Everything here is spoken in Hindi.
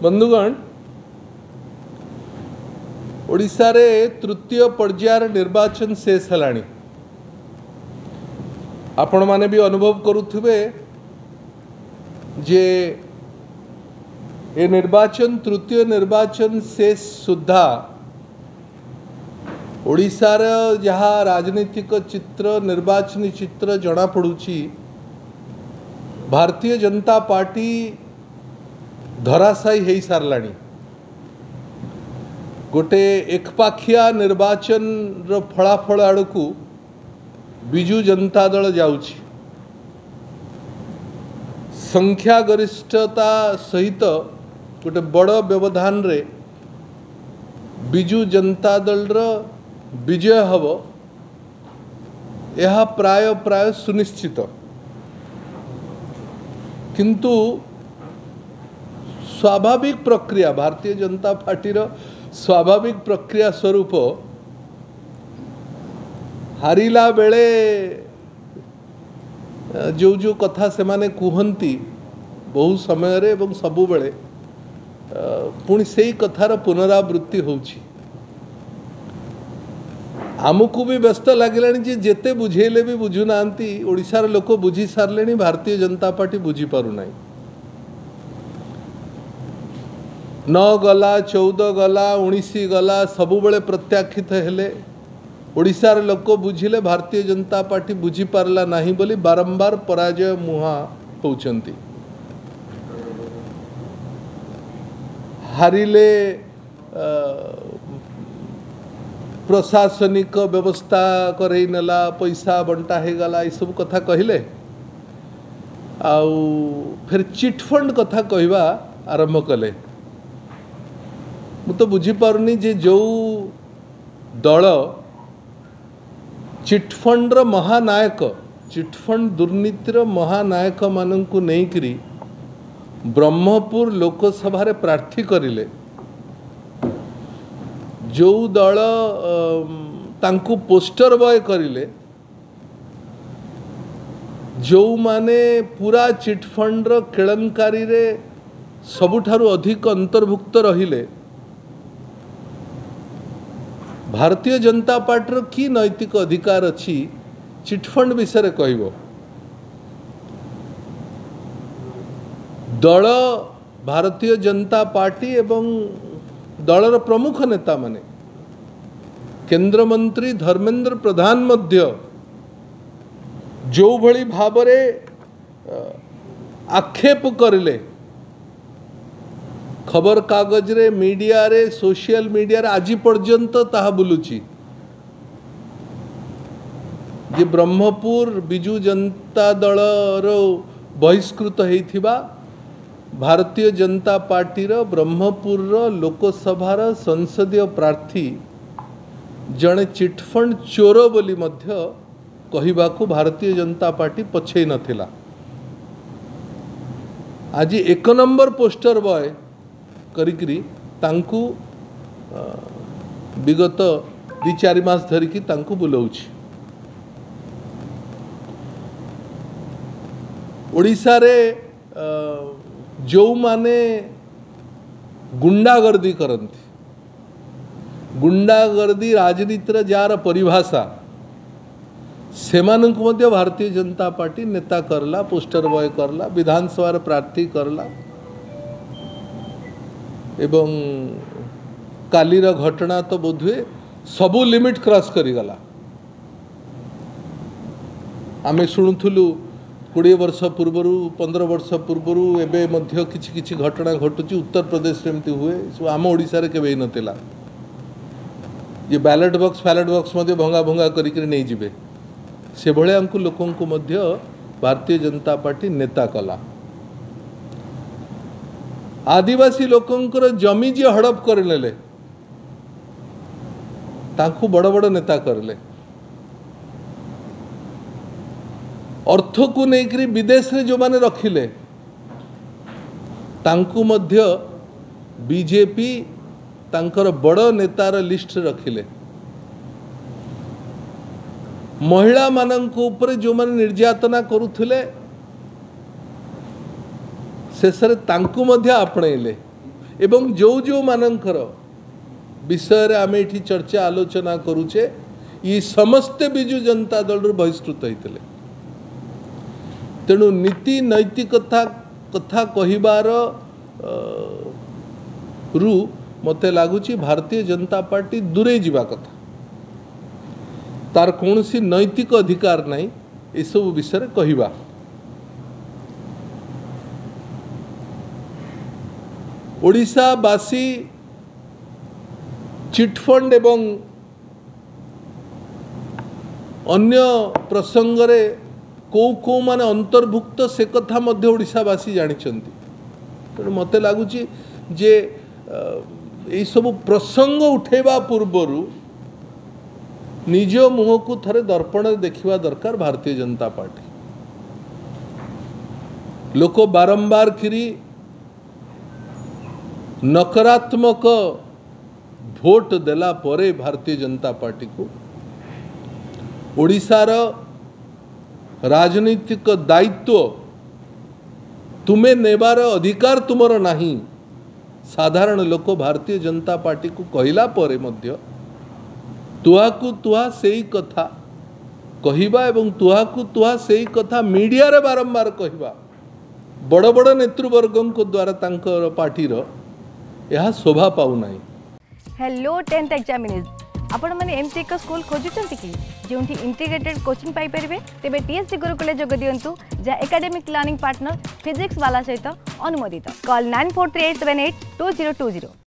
बंधुगण ओडिशा रे तृतीय पर्यायर निर्वाचन शेष है। आपण माने भी अनुभव करुथिबे जे ए निर्वाचन तृतीय निर्वाचन शेष सुद्धा ओडिशार जहाँ राजनीतिक चित्र निर्वाचनी चित्र जना पड़ुची भारतीय जनता पार्टी धराशायी हो सारलाणी। गोटे एकपाखिया निर्वाचन रो फलाफल आड़कू बिजू जनता दल जाउची। संख्या गरिष्ठता सहित गोटे बड़ व्यवधान रे बिजू जनता दल रो विजय हब यह प्राय प्राय सुनिश्चित। किंतु स्वाभाविक प्रक्रिया भारतीय जनता पार्टी रो स्वाभाविक प्रक्रिया स्वरूप हारिला बेले जो जो कथा से माने कुहंती बहु समय रे एवं सबु बेले पुणी से कथार पुनरावृत्ति होउची। आमको भी व्यस्त लगे जे जेते बुझेले भी बुझु नांती ओडिशार लोक बुझी सारले भारतीय जनता पार्टी बुझी पारु नाही। 9 गला 14 गला 19 गला सबु बेले प्रत्याखित हेले ओडिशार लोक बुझिले भारतीय जनता पार्टी बुझी पारला नाही बोली बारंबार पराजय मुहा होउचंती। हारिले प्रशासनिक व्यवस्था करई नेला पैसा बंटा हे गला ये सब कथा कहले आउ फिर चिटफंड कथा कहवा आरंभ कले। मु तो बुझी पारुनी जे जो दल चिटफंड महानायक चिटफंड दुर्नीतिर महानायक मानंकु नेइकरी ब्रह्मपुर लोकसभा रे प्रार्थी करिले, जो दल तांकु पोस्टर बॉय करिले, जो माने पूरा चिटफंड रो केळंकारी रे सबुठारु अधिक अंतर्भुक्त रहिले भारतीय जनता पार्टी की नैतिक अधिकार अच्छी चिटफंड विषय कहब। दल भारतीय जनता पार्टी एवं दलर प्रमुख नेता माने केंद्र मंत्री धर्मेंद्र प्रधान मध्य जो भली भावरे आक्षेप करले खबर कागज रे मीडिया रे सोशल मीडिया रे आज पर्यंत ताहा बुलुची जे ब्रह्मपुर बिजू जनता दल रो बहिष्कृत हेइथिबा भारतीय जनता पार्टी रो ब्रह्मपुर रो लोकसभा रो संसदीय प्रार्थी जणे चिटफंड चोर बोली मध्य कहिबाकू भारतीय जनता पार्टी पछै नथिला। आज 1 नंबर पोस्टर बॉय करिकरी तांकू विगत 2-4 मास धरिकी तांकू बुलाउछि। ओडिशा रे जो माने गुंडागर्दी करती गुंडागर्दी राजनीतिर जार परिभाषा सेमानंकु मध्य भारतीय जनता पार्टी नेता करला, पोस्टर बॉय करला, विधानसभा प्रार्थी करला एवं कालीर घटना तो बोधुए सबू लिमिट क्रॉस करिगला। आमे शुणुथुलु 20 वर्ष पूर्वरु 15 वर्ष पूर्वरु एबे मध्य किछि किछि घटना घटुची उत्तर प्रदेश रे एमती हुए सो आम ओडिसा रे केबे नथिला। ये बैलेट बॉक्स मध्य भंगा भंगा करिक नहीं जिबे से भले हमको लोकों को मध्य भारतीय जनता पार्टी नेता कला। आदिवासी लोकंकर जमी जी हड़प कर नेले तांकु बड़ बड़ नेता करले। अर्थ को लेकर विदेश रे जो माने रखिले तांकु मध्य बीजेपी तांकर बड़ नेतार लिस्ट रखिले। महिला मानक ऊपर जो माने निर्यातना करुथिले शेषरे तांकु मध्य आपणैले। एवं जो मानकर विषय आम ये चर्चा आलोचना करुचे ये समस्ते बिजु जनता दल रु बहिष्कृत होते तेणु नीति नैतिकता कथा कहिबार रु मते लगुच भारतीय जनता पार्टी दूरे जीवा कथा तार कौन सी नैतिक अधिकार नहीं ये सब विषय कहवा ओडिशावासी चिटफंड एवं अन्य प्रसंग रे को माने अंतर्भुक्त से कथा मध्य ओडिशावासी जानिछंती तेणु मते लगुच जे ये सब प्रसंग उठेबा पूर्वरु निज मुह को थरे दर्पण देखिबा दरकार भारतीय जनता पार्टी लोक बारंबार खिरी नकारात्मक भोट देला परे भारतीय जनता पार्टी को ओडिशार राजनीतिक दायित्व तुम्हें नेबार अधिकार तुमर नहीं साधारण लोक भारतीय जनता पार्टी को कहला परे मध्य तुहाकु तुहा सेई कथा कहिबा एवं तुहाकु तुहा सेई कथा मीडिया रे बारंबार कहिबा बड़ बड़ नेतृवर्गों को द्वारा तांकर पार्टी रो यह शोभा पाउ नाही। हेलो 10th एग्जामिनीज आपण माने एमती एक स्कूल खोजुचंती कि जोंठी इंटीग्रेटेड कोचिंग पाई परिबे तेबे टीएससी गुरुकुले जोग दियंतु जा एकेडमिक लर्निंग पार्टनर फिजिक्स वाला सहित अनुमोदित कॉल 9438782020।